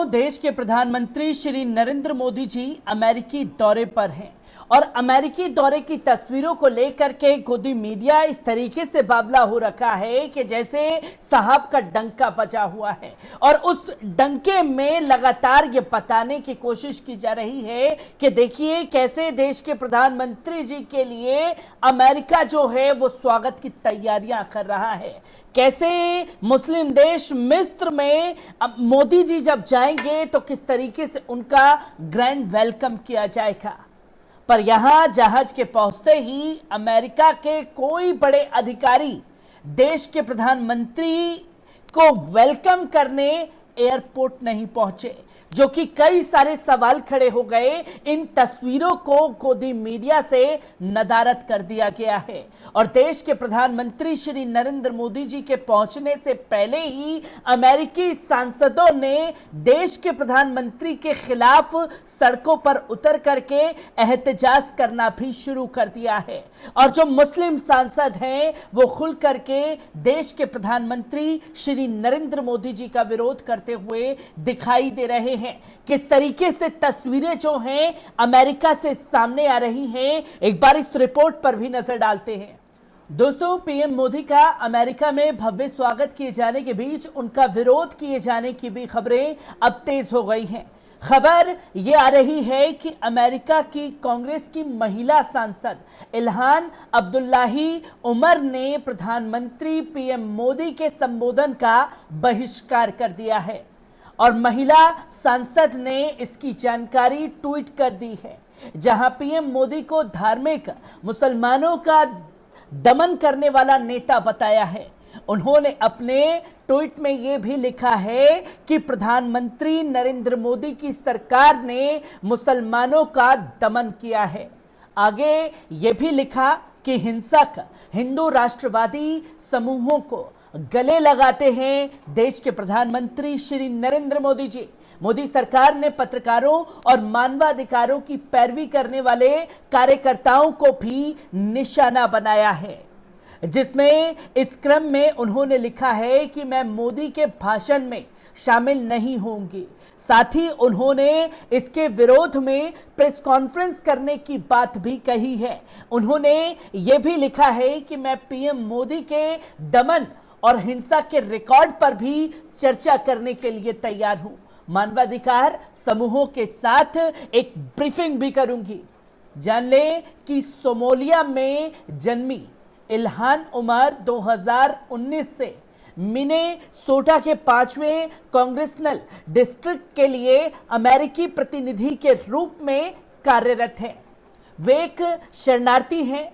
दोस्तों, देश के प्रधानमंत्री श्री नरेंद्र मोदी जी अमेरिकी दौरे पर हैं और अमेरिकी दौरे की तस्वीरों को लेकर के गोदी मीडिया इस तरीके से बावला हो रखा है कि जैसे साहब का डंका बजा हुआ है और उस डंके में लगातार ये बताने की कोशिश की जा रही है कि देखिए कैसे देश के प्रधानमंत्री जी के लिए अमेरिका जो है वो स्वागत की तैयारियां कर रहा है। कैसे मुस्लिम देश मिस्र में मोदी जी जब जाएंगे तो किस तरीके से उनका ग्रैंड वेलकम किया जाएगा। पर यहां जहाज के पहुंचते ही अमेरिका के कोई बड़े अधिकारी देश के प्रधानमंत्री को वेलकम करने एयरपोर्ट नहीं पहुंचे, जो कि कई सारे सवाल खड़े हो गए। इन तस्वीरों को गोदी मीडिया से नदारद कर दिया गया है और देश के प्रधानमंत्री श्री नरेंद्र मोदी जी के पहुंचने से पहले ही अमेरिकी सांसदों ने देश के प्रधानमंत्री के खिलाफ सड़कों पर उतर करके एहतजाज करना भी शुरू कर दिया है और जो मुस्लिम सांसद हैं वो खुल करके देश के प्रधानमंत्री श्री नरेंद्र मोदी जी का विरोध करते हुए दिखाई दे रहे हैं। किस तरीके से तस्वीरें जो हैं अमेरिका से सामने आ रही हैं, एक बार इस रिपोर्ट पर भी नजर डालते हैं। दोस्तों, पीएम मोदी का अमेरिका में भव्य स्वागत किए जाने के बीच उनका विरोध किए जाने की भी खबरें अब तेज हो गई हैं। खबर यह आ रही है कि अमेरिका की कांग्रेस की महिला सांसद इल्हान अब्दुल्लाही उमर ने प्रधानमंत्री पीएम मोदी के संबोधन का बहिष्कार कर दिया है और महिला सांसद ने इसकी जानकारी ट्वीट कर दी है, जहां पीएम मोदी को धार्मिक मुसलमानों का दमन करने वाला नेता बताया है। उन्होंने अपने ट्वीट में यह भी लिखा है कि प्रधानमंत्री नरेंद्र मोदी की सरकार ने मुसलमानों का दमन किया है। आगे यह भी लिखा कि हिंसक हिंदू राष्ट्रवादी समूहों को गले लगाते हैं देश के प्रधानमंत्री श्री नरेंद्र मोदी जी। मोदी सरकार ने पत्रकारों और मानवाधिकारों की पैरवी करने वाले कार्यकर्ताओं को भी निशाना बनाया है, जिसमें इस क्रम में उन्होंने लिखा है कि मैं मोदी के भाषण में शामिल नहीं होंगी। साथ ही उन्होंने इसके विरोध में प्रेस कॉन्फ्रेंस करने की बात भी कही है। उन्होंने ये भी लिखा है कि मैं पीएम मोदी के दमन और हिंसा के रिकॉर्ड पर भी चर्चा करने के लिए तैयार हूं। मानवाधिकार समूहों के साथ एक ब्रीफिंग भी करूंगी। जान लें कि सोमालिया में जन्मी इल्हान उमर 2019 से मिनेसोटा के 5वें कांग्रेसनल डिस्ट्रिक्ट के लिए अमेरिकी प्रतिनिधि के रूप में कार्यरत हैं। वे एक शरणार्थी हैं।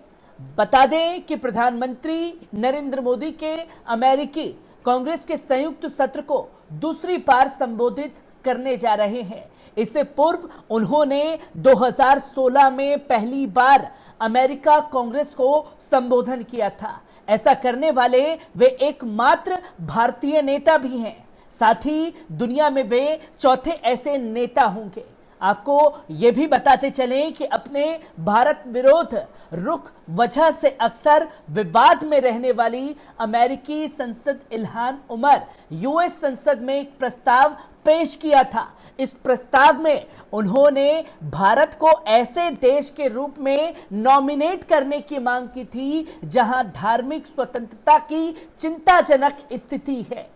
बता दें कि प्रधानमंत्री नरेंद्र मोदी के अमेरिकी कांग्रेस के संयुक्त सत्र को दूसरी बार संबोधित करने जा रहे हैं। इससे पूर्व उन्होंने 2016 में पहली बार अमेरिका कांग्रेस को संबोधन किया था। ऐसा करने वाले वे एकमात्र भारतीय नेता भी हैं। साथ ही दुनिया में वे चौथे ऐसे नेता होंगे। आपको ये भी बताते चलें कि अपने भारत विरोध रुख वजह से अक्सर विवाद में रहने वाली अमेरिकी संसद इल्हान उमर यूएस संसद में एक प्रस्ताव पेश किया था। इस प्रस्ताव में उन्होंने भारत को ऐसे देश के रूप में नॉमिनेट करने की मांग की थी जहां धार्मिक स्वतंत्रता की चिंताजनक स्थिति है।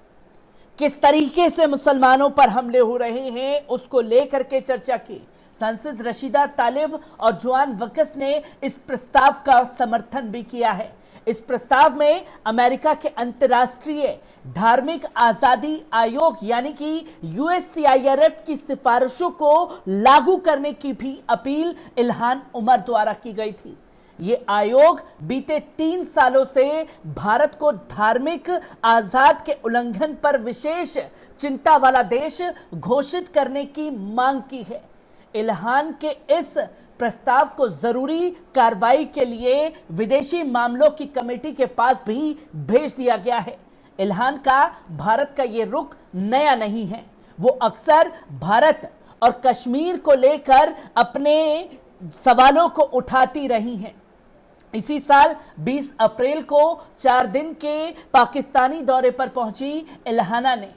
किस तरीके से मुसलमानों पर हमले हो रहे हैं उसको लेकर के चर्चा की। सांसद रशीदा तालिब और जुआन वकस ने इस प्रस्ताव का समर्थन भी किया है। इस प्रस्ताव में अमेरिका के अंतर्राष्ट्रीय धार्मिक आजादी आयोग यानी कि यूएससीआईआरएफ की सिफारिशों को लागू करने की भी अपील इल्हान उमर द्वारा की गई थी। ये आयोग बीते 3 सालों से भारत को धार्मिक आजाद के उल्लंघन पर विशेष चिंता वाला देश घोषित करने की मांग की है। इल्हान के इस प्रस्ताव को जरूरी कार्रवाई के लिए विदेशी मामलों की कमेटी के पास भी भेज दिया गया है। इल्हान का भारत का ये रुख नया नहीं है। वो अक्सर भारत और कश्मीर को लेकर अपने सवालों को उठाती रही हैं। इसी साल 20 अप्रैल को 4 दिन के पाकिस्तानी दौरे पर पहुंची इल्हाना ने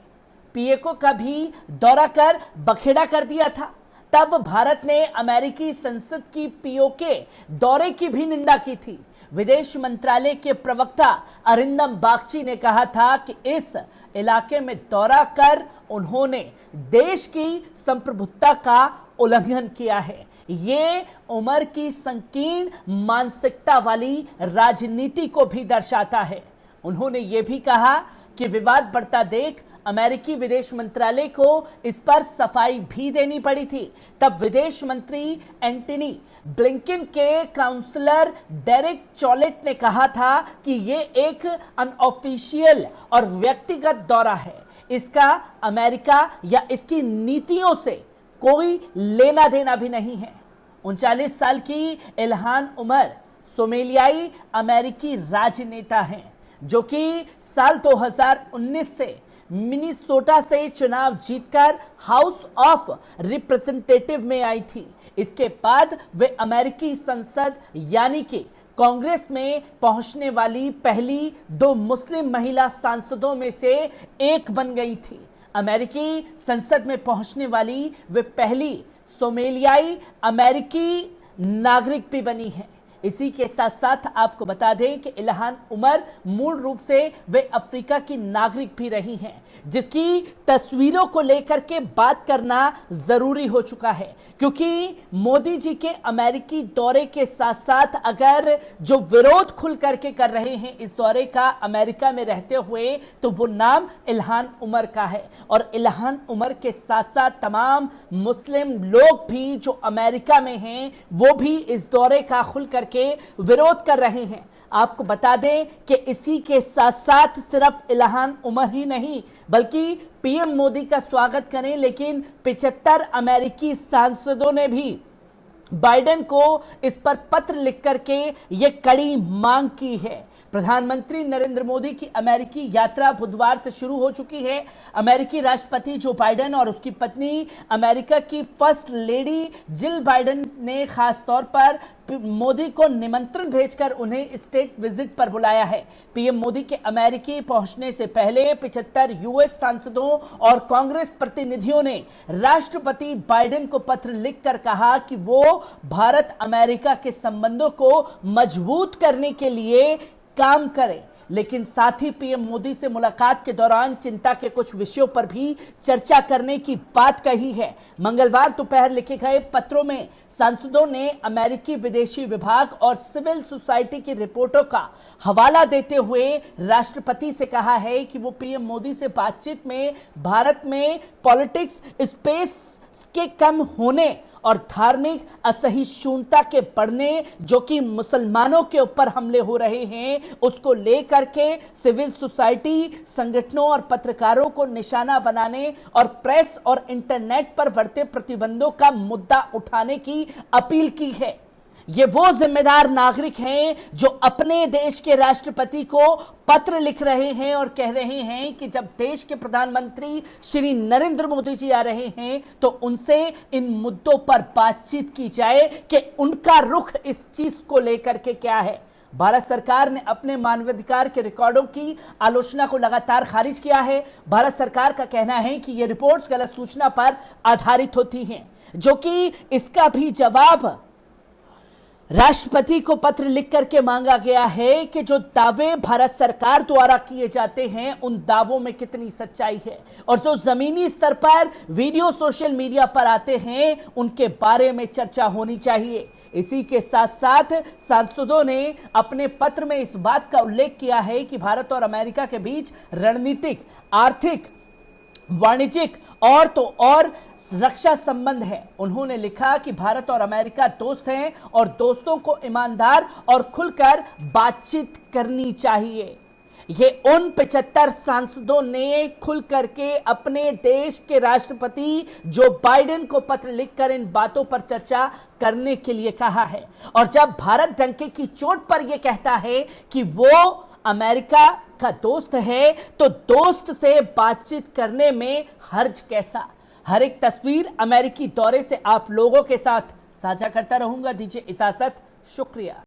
पीएको का भी दौरा कर बखेड़ा कर दिया था। तब भारत ने अमेरिकी संसद की पीओके दौरे की भी निंदा की थी। विदेश मंत्रालय के प्रवक्ता अरिंदम बागची ने कहा था कि इस इलाके में दौरा कर उन्होंने देश की संप्रभुता का उल्लंघन किया है। ये उमर की संकीर्ण मानसिकता वाली राजनीति को भी दर्शाता है। उन्होंने ये भी कहा कि विवाद बढ़ता देख अमेरिकी विदेश मंत्रालय को इस पर सफाई भी देनी पड़ी थी। तब विदेश मंत्री एंटनी ब्लिंकन के काउंसलर डेरेक चॉलेट ने कहा था कि यह एक अनऑफिशियल और व्यक्तिगत दौरा है, इसका अमेरिका या इसकी नीतियों से कोई लेना देना भी नहीं है। 39 साल की इल्हान उमर सोमालियाई अमेरिकी राजनेता हैं, जो कि साल 2019 से मिनीसोटा से चुनाव जीतकर हाउस ऑफ रिप्रेजेंटेटिव में आई थी। इसके बाद वे अमेरिकी संसद यानी कि कांग्रेस में पहुंचने वाली पहली 2 मुस्लिम महिला सांसदों में से एक बन गई थी। अमेरिकी संसद में पहुंचने वाली वे पहली सोमालियाई अमेरिकी नागरिक भी बनी हैं। इसी के साथ साथ आपको बता दें कि इल्हान उमर मूल रूप से वे अफ्रीका की नागरिक भी रही हैं, जिसकी तस्वीरों को लेकर के बात करना जरूरी हो चुका है, क्योंकि मोदी जी के अमेरिकी दौरे के साथ साथ अगर जो विरोध खुल करके कर रहे हैं इस दौरे का अमेरिका में रहते हुए, तो वो नाम इल्हान उमर का है। और इल्हान उमर के साथ साथ तमाम मुस्लिम लोग भी जो अमेरिका में हैं वो भी इस दौरे का खुल करके विरोध कर रहे हैं। आपको बता दें कि इसी के साथ साथ सिर्फ इल्हान उमर ही नहीं बल्कि पीएम मोदी का स्वागत करें, लेकिन 75 अमेरिकी सांसदों ने भी बाइडेन को इस पर पत्र लिख करके यह कड़ी मांग की है। प्रधानमंत्री नरेंद्र मोदी की अमेरिकी यात्रा बुधवार से शुरू हो चुकी है। अमेरिकी राष्ट्रपति जो बाइडेन और उसकी पत्नी अमेरिका की फर्स्ट लेडी जिल बाइडेन ने खास तौर पर मोदी को निमंत्रण भेजकर उन्हें स्टेट विजिट पर बुलाया है। पीएम मोदी के अमेरिकी पहुंचने से पहले 75 यूएस सांसदों और कांग्रेस प्रतिनिधियों ने राष्ट्रपति बाइडेन को पत्र लिखकर कहा कि वो भारत अमेरिका के संबंधों को मजबूत करने के लिए काम करें। लेकिन साथ ही पीएम मोदी से मुलाकात के दौरान चिंता के कुछ विषयों पर भी चर्चा करने की बात कही है। मंगलवार दोपहर लिखे गए पत्रों में सांसदों ने अमेरिकी विदेशी विभाग और सिविल सोसाइटी की रिपोर्टों का हवाला देते हुए राष्ट्रपति से कहा है कि वो पीएम मोदी से बातचीत में भारत में पॉलिटिक्स स्पेस के कम होने और धार्मिक असहिष्णुता के बढ़ने, जो कि मुसलमानों के ऊपर हमले हो रहे हैं, उसको लेकर के सिविल सोसाइटी संगठनों और पत्रकारों को निशाना बनाने और प्रेस और इंटरनेट पर बढ़ते प्रतिबंधों का मुद्दा उठाने की अपील की है। ये वो जिम्मेदार नागरिक हैं जो अपने देश के राष्ट्रपति को पत्र लिख रहे हैं और कह रहे हैं कि जब देश के प्रधानमंत्री श्री नरेंद्र मोदी जी आ रहे हैं तो उनसे इन मुद्दों पर बातचीत की जाए कि उनका रुख इस चीज को लेकर के क्या है। भारत सरकार ने अपने मानवाधिकार के रिकॉर्डों की आलोचना को लगातार खारिज किया है। भारत सरकार का कहना है कि ये रिपोर्ट्स गलत सूचना पर आधारित होती हैं, जो कि इसका भी जवाब राष्ट्रपति को पत्र लिख करके मांगा गया है कि जो दावे भारत सरकार द्वारा किए जाते हैं उन दावों में कितनी सच्चाई है और जो जमीनी स्तर पर वीडियो सोशल मीडिया पर आते हैं उनके बारे में चर्चा होनी चाहिए। इसी के साथ साथ सांसदों ने अपने पत्र में इस बात का उल्लेख किया है कि भारत और अमेरिका के बीच रणनीतिक, आर्थिक, वाणिज्यिक और तो और रक्षा संबंध है। उन्होंने लिखा कि भारत और अमेरिका दोस्त हैं और दोस्तों को ईमानदार और खुलकर बातचीत करनी चाहिए। ये उन 75 सांसदों ने खुल करके अपने देश के राष्ट्रपति जो बाइडेन को पत्र लिखकर इन बातों पर चर्चा करने के लिए कहा है। और जब भारत डंके की चोट पर यह कहता है कि वो अमेरिका का दोस्त है, तो दोस्त से बातचीत करने में हर्ज कैसा। हर एक तस्वीर अमेरिकी दौरे से आप लोगों के साथ साझा करता रहूंगा। दीजिए इजाजत, शुक्रिया।